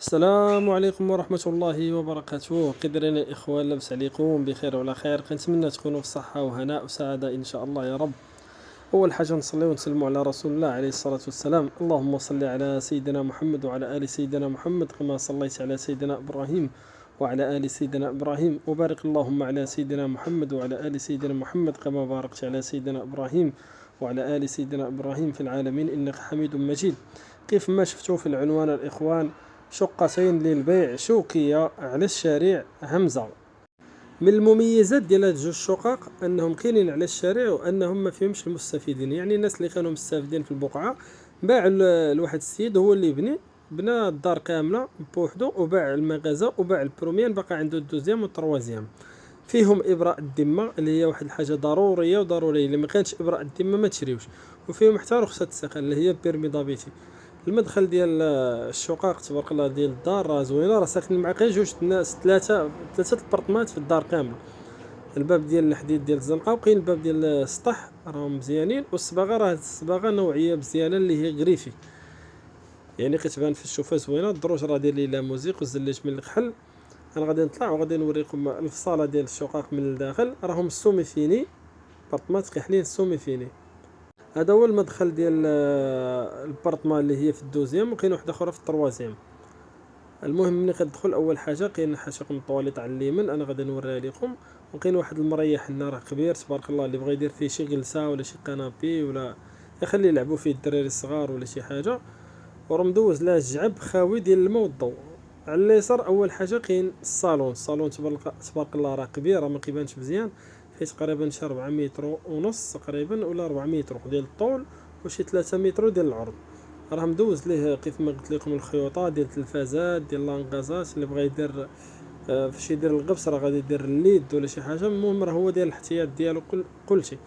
السلام عليكم ورحمة الله وبركاته. كي دايرين الإخوان؟ لاباس عليكم بخير وعلى خير؟ كنتمنى تكونوا في صحة وهناء وسعادة إن شاء الله يا رب. أول حاجة نصلي ونسلموا على رسول الله عليه الصلاة والسلام. اللهم صل على سيدنا محمد وعلى آل سيدنا محمد كما صليت على سيدنا إبراهيم وعلى آل سيدنا إبراهيم، وبارك اللهم على سيدنا محمد وعلى آل سيدنا محمد كما باركت على سيدنا إبراهيم وعلى آل سيدنا إبراهيم في العالمين إنك حميد مجيد. كيف ما شفتوا في العنوان الإخوان، شقتين للبيع شوكية على الشارع همزة. من المميزات ديال هاد جوج شقق انهم كاينين على الشارع وانهم ما فيهمش المستفيدين، يعني الناس اللي كانوا مستافدين في البقعه باع لواحد السيد هو اللي بنى الدار كامله بوحدو، وباع المغازه وباع البروميان، بقى عنده الدوزيام والتروازيام. فيهم ابراء الذمه اللي هي واحد الحاجه ضروريه وضروريه، اللي ما كانش ابراء الذمه ما تشريوش. وفيهم حتى رخصه السكن اللي هي بيرمي ضابطي. المدخل ديال الشقق تبارك الله ديال الدار راه زوينه، راه ساكن مع غير جوج الناس، ثلاثه البرطمات في الدار كامله. الباب ديال الحديد ديال الزنقه، وكاين الباب ديال السطح راهم مزيانين، والصباغه راه الصباغه نوعيه مزيانه اللي هي غريفي، يعني كتبان في الشوفه زوينه. الدروج راه داير لي لا موزيك والزليت من الكحل. انا غادي نطلع وغادي نوريكم الفصاله ديال الشقق من الداخل، راهم السومي فيني، برطمات كحلين السومي فيني. هذا هو المدخل ديال البارطمان اللي هي في الدوزيام، وكاين واحده اخرى في التروازيام. المهم ملي كتدخل اول حاجه كاين حاشاكم الطواليط على اليمين، انا غادي نوريها لكم. وكاين واحد المريح هنا راه كبير تبارك الله، اللي بغى يدير فيه شي جلسه ولا شي قنابي ولا يخلي يلعبوا فيه الدراري الصغار ولا شي حاجه. وراه مدوز له الجعب خاوي ديال الماء والضوء. على اليسار اول حاجه كاين الصالون تبارك الله راه كبير، راه ما كيبانش مزيان، فيه تقريبا شي 4 متر ونص تقريبا ولا 4 متر ديال الطول وشي 3 متر ديال العرض. راه مدوز ليه كيف ما قلت لكم الخيوطه ديال التلفازات ديال لانكازات، اللي بغى يدير فاش يدير الغبس راه غادي يدير الليد ولا شي حاجه. المهم راه هو ديال الاحتياط ديالو كلشي.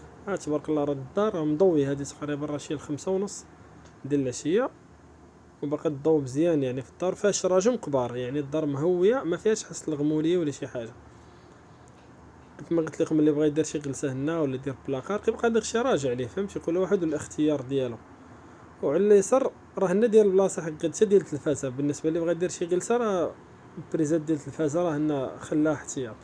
تبارك الله راه الدار راه مضوي، هذه تقريبا راه شي 5:30 ديال العشيه، وبقى الضوء مزيان. يعني في الدار فيها شراجم كبار، يعني الدار مهويه ما فيهاش حس الغموليه ولا شي حاجه. كيف ما قلت لكم اللي بغى يدير شي جلسه هنا ولا يدير بلاكار كيبقى داكشي راجع عليه، فهمتي؟ كل واحد والاختيار ديالو. وعلى اليسار راه هنا ديال البلاصه حقتها ديال التلفازه، بالنسبه اللي بغى يدير شي جلسه راه البريزات ديال التلفازه راه هنا خلاها احتياط.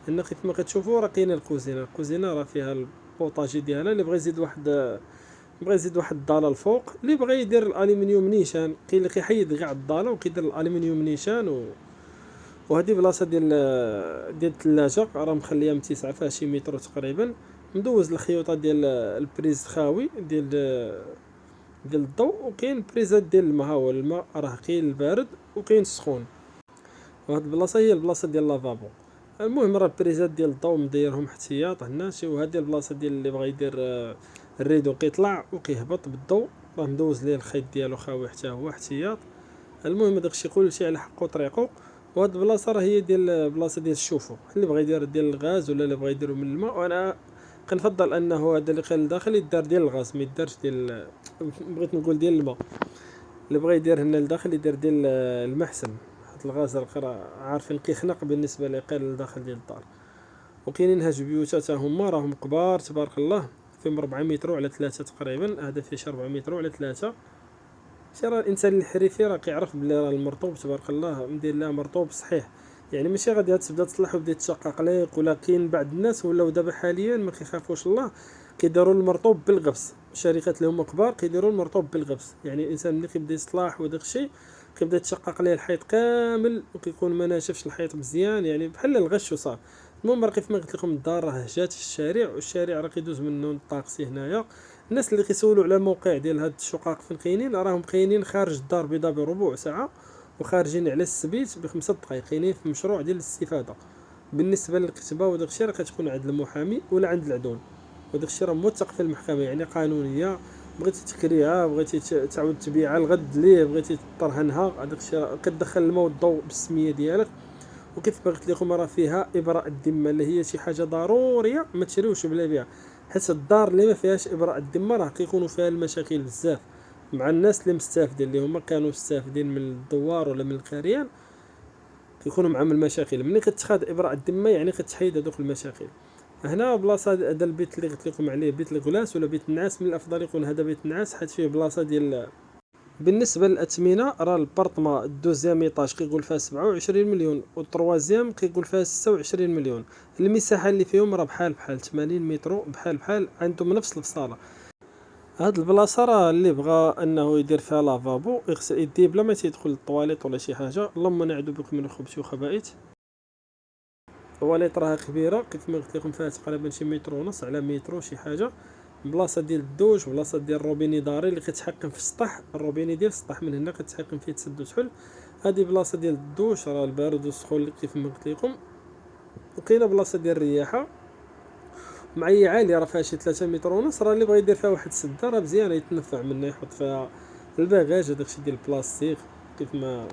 هنا كيف ما كتشوفوا راه كاينه الكوزينه راه فيها البوطاجي ديالها. اللي بغى يزيد واحد الضاله الفوق، اللي بغى يدير الالومنيوم نيشان، كاين اللي كيحيد كاع الضاله وكيدير الالومنيوم نيشان وهذه بلاصه ديال الثلاجه راه مخليها متسعه فيها شي متر تقريبا. مدوز الخيوطه ديال البريز خاوي ديال الضوء، وكاين البريزات ديال الماء. هو الماء راه كاين البارد وكاين السخون، وهاد البلاصه هي البلاصه ديال لافابو. المهم راه البريزات ديال الضوء مديرهم احتياط هنا شي. وهذه البلاصه ديال اللي بغى يدير الريدو كيطلع وكيهبط بالضوء، راه مدوز ليه الخيط ديالو خاوي حتى هو احتياط. المهم داكشي كلشي على حقه طريقه. وهاد البلاصه راه هي ديال البلاصه ديال الشوفو، اللي بغى يدير ديال الغاز ولا اللي بغى يديرو من الماء. وانا كنفضل انه هذا اللي كان لداخل يدار ديال الغاز، ما يدارش ديال بغيت نقول ديال الماء. اللي بغى يدير هنا لداخل يدير ديال المحسن. هاد الغاز راه عارفين كيخنق بالنسبه لقال لداخل ديال الدار. وكاينين هاج بيوتات هما راهم كبار تبارك الله، فيهم 4 متر على 3 تقريبا. هذا فيه شي 4 متر على 3. شي راه الانسان الحريفي راه كيعرف بلي راه المرطوب تبارك الله مدير لها مرطوب صحيح، يعني ماشي غادي تبدا تصلح وبدا تشقق ليك. ولا كاين بعض الناس ولاو دابا حاليا ما كيخافوش الله، كيديروا المرطوب بالغبس. الشركات اللي هما كبار كيديروا المرطوب بالغبس، يعني الانسان ملي كيبدا يصلاح وداك الشيء كيبدا يتشقق ليه الحيط كامل وكيكون ما ناشفش الحيط مزيان، يعني بحال الغش وصافي. المهم راه كيف ما قلت لكم الدار راه جات في الشارع، والشارع راه كيدوز منه الطاكسي هنايا. الناس اللي كيسولوا على الموقع ديال هاد الشقق فين كاينين، راهم كاينين خارج الدار البيضاء بربع ساعه، وخارجين على السبيت ب5 دقائق. كاينين في مشروع ديال الاستفاده. بالنسبه للكتابه وداك الشيء راه كتكون عند المحامي ولا عند العدول، وداك الشيء راه موثق في المحكمه، يعني قانونيه. بغيتي تكريها، بغيتي تعاود تبيعها الغد ليه، بغيتي ترهنها، هذاك الشيء راه كتدخل الماء والضوء بالسميه ديالك. وكيف ما قلت لكم راه فيها ابراء الذمه، اللي هي شي حاجه ضروريه ما تشريوش بلا بها. حيت الدار اللي ما فيهاش ابراء الذمه راه كيكونوا فيها المشاكل بزاف مع الناس اللي مستافدين، اللي هما كانوا مستافدين من الدوار ولا من القريان، كيكونوا معهم المشاكل. ملي كتخاد ابراء الذمه يعني كتحيد هذوك المشاكل. هنا بلاصه هذا البيت اللي قلت لكم عليه بيت الكلاس ولا بيت النعاس، من الافضل يكون هذا بيت النعاس، حيت فيه بلاصه ديال بالنسبه للاثمنه، راه البارطما الدوزيام ايطاج كيقول فيها 27 مليون، والتروازيام كيقول فيها 26 مليون. المساحه اللي فيهم راه بحال 80 متر، بحال عندهم نفس البصاله. هاد البلاصه راه اللي بغى انه يدير فيها لافابو يغسل يديه بلا ما تيدخل للطواليط ولا شي حاجه. اللهم نعوذ بكم من الخبث وخبائث. الطواليط راها كبيره كيف ما قلت لكم، فيها تقريبا شي متر ونص على متر شي حاجه. بلاصه ديال الدوش، بلاصه ديال الروبيني داري اللي كتحكم في السطح، الروبيني ديال السطح من هنا كتحكم فيه تسد وتحل. هذه بلاصه ديال الدوش، راه البارد والسخون اللي كيف ما قلت لكم. وكاينه بلاصه ديال الرياحه معي عاليه، راه فيها شي 3 متر ونص. راه اللي بغى يدير فيها واحد السده راه مزيانه يتنفع منها، يحط فيها الباغاج هذاكشي ديال البلاستيك كيف ما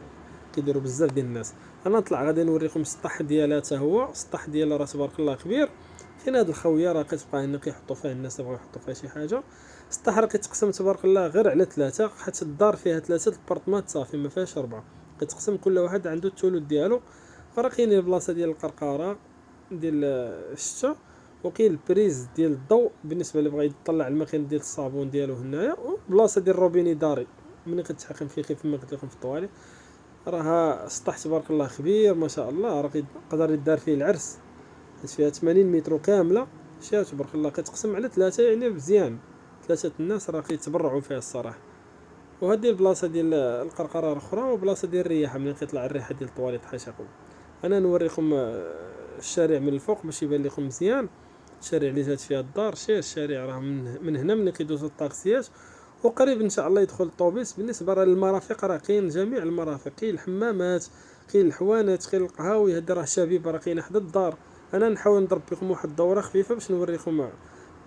كيديروا بزاف ديال الناس. انا نطلع غادي نوريكم السطح ديالها حتى هو. السطح ديالها راه تبارك الله كبير. فين هاد الخويه راه كتبقى هنا كيحطوا فيها الناس بغاو يحطوا فيها شي حاجه. السطح راه كيتقسم تبارك الله غير على ثلاثه، حيت الدار فيها ثلاثه البارطمات صافي ما فيهاش اربعه. كتقسم كل واحد عنده الثلث ديالو. راه كاينين البلاصه ديال القرقره ديال الشتا، وكاين البريز ديال الضوء بالنسبه اللي بغى يطلع الماكينه ديال الصابون ديالو هنايا، وبلاصه ديال الروبيني داري ملي كتحكم فيه كيف ما قلت لكم في الطوالي. راه سطح تبارك الله كبير ما شاء الله. راه يقدر يدار فيه العرس، حيت فيها 80 متر كامله. شي تبارك الله كتقسم على ثلاثه، يعني مزيان ثلاثه الناس راه كيتبرعوا فيها الصراحه. وهذه البلاصه ديال القرقره الاخرى، وبلاصه ديال الرياحه ملي كيطلع الريحه ديال الطواليط حاشاكم. انا نوريكم الشارع من الفوق باش يبان لكم مزيان. الشارع اللي جات فيها الدار، شير الشارع راه من هنا ملي كيدوزو الطاكسيات، وقريب ان شاء الله يدخل الطوبيس. بالنسبه للمرافق راه كاين جميع المرافق، كاين الحمامات، كاين الحوانات، كاين القهاوي. هاد راه شبيبه راه كاينه حدا الدار. انا نحاول نضرب لكم واحد الدوره خفيفه باش نوريكم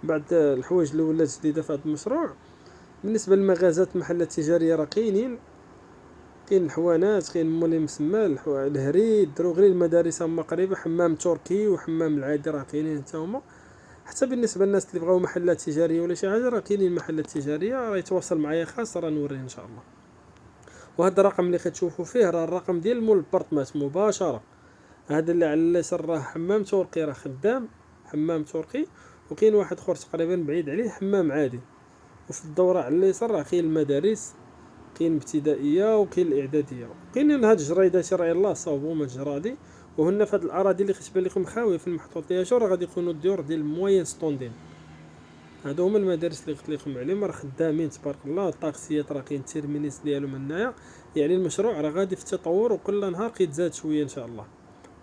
بعض الحوايج اللي ولات جديده في هذا المشروع. بالنسبه للمغازات المحلات التجاريه راه كاين الحوانات، كاين مولي مسمى الهري الدروغري. المدارس هما قريبه، حمام تركي وحمام العادي راه كاينين حتى هما. حتى بالنسبه للناس اللي بغاو محلات تجاريه ولا شي حاجه راه كاينين محلات تجاريه. راه يتواصل معايا خاص راه نوريه ان شاء الله. وهذا الرقم اللي كتشوفوا فيه راه الرقم ديال مول البارطمات مباشره. هذا اللي على اليسار راه حمام تركي راه خدام، حمام تركي. وكاين واحد اخر تقريبا بعيد عليه حمام عادي. وفي الدوره على اليسار راه كاين المدارس، كاين الابتدائيه وكاين الاعداديه. كاينين هاد الجريدات راه يلاه صاوبوا مجرادي. وهنا في هاد الاراضي اللي كتبان لكم خاويه في المحطوط ديال راه غادي يكونوا الديور ديال الموين ستوندين. هادو هما المدارس اللي قلت لكم عليهم راه خدامين تبارك الله. الطاكسيات راه كاين التيرمينيس ديالهم هنايا. يعني المشروع راه غادي في التطور، وكل نهار كيتزاد شويه ان شاء الله.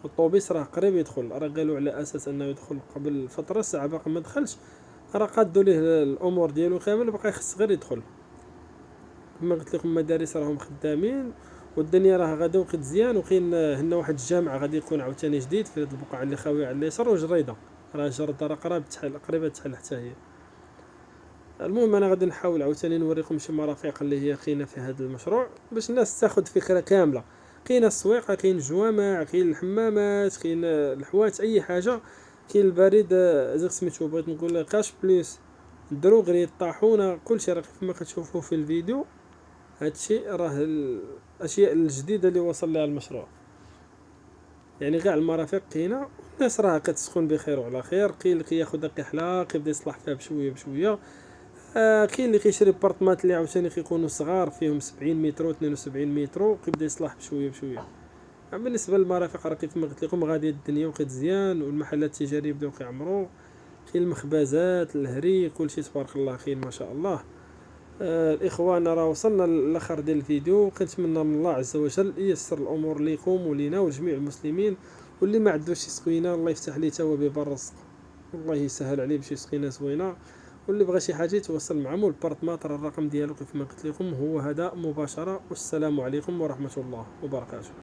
والطوبيس راه قريب يدخل، راه قالوا على اساس انه يدخل قبل فتره، ساعه باقي ما دخلش. راه قادوا ليه الامور ديالو كامل، بقى يخص غير يدخل. كما قلت لكم المدارس راهم خدامين، والدنيا راه غادا وكتزيان. وكاين هنا واحد الجامع غادي يكون عاوتاني جديد في هذه البقعه اللي خاويه على اليسار. وجريده راه جرده راه قريبه تحل حتى هي. المهم انا غادي نحاول عاوتاني نوريكم شي مرافق اللي هي كاينه في هذا المشروع باش الناس تاخذ فكره كامله. كاينه السويقه، كاين الجوامع، كاين الحمامات، كاين الحوات، اي حاجه. كاين البريد زيك سميتو بغيت نقول كاش بليس، الدروغري، الطاحونه، كلشي راه كيف ما كتشوفوا في الفيديو. هادشي راه الاشياء الجديده اللي وصل لها المشروع. يعني كاع المرافق كاينه. الناس راه كتسكن بخير وعلى خير. كاين اللي كياخذ دقيق حلا كيبدا يصلح فيها بشويه بشويه. كاين اللي كيشري بارطمات اللي عاوتاني كيكونوا صغار فيهم 70 متر 72 متر وكيبدا يصلح بشويه بشويه. بالنسبه للمرافق راه كيف ما قلت لكم غادي الدنيا وكتزيان، والمحلات التجاريه بداو كيعمروا. كاين المخبزات، الهري، كلشي تبارك الله كاين ما شاء الله. الاخوان راه وصلنا للاخر ديال الفيديو. كنتمنى من الله عز وجل ييسر الامور ليكم ولينا ولجميع المسلمين. واللي ما عندوش يسقينا الله يفتح ليه تا هو باب الرزق، والله يسهل عليه باش يسقينا زوينه. واللي بغى شي حاجه يتواصل مع مول البارطمات، راه الرقم ديالو كيف ما قلت لكم هو هذا مباشره. والسلام عليكم ورحمه الله وبركاته.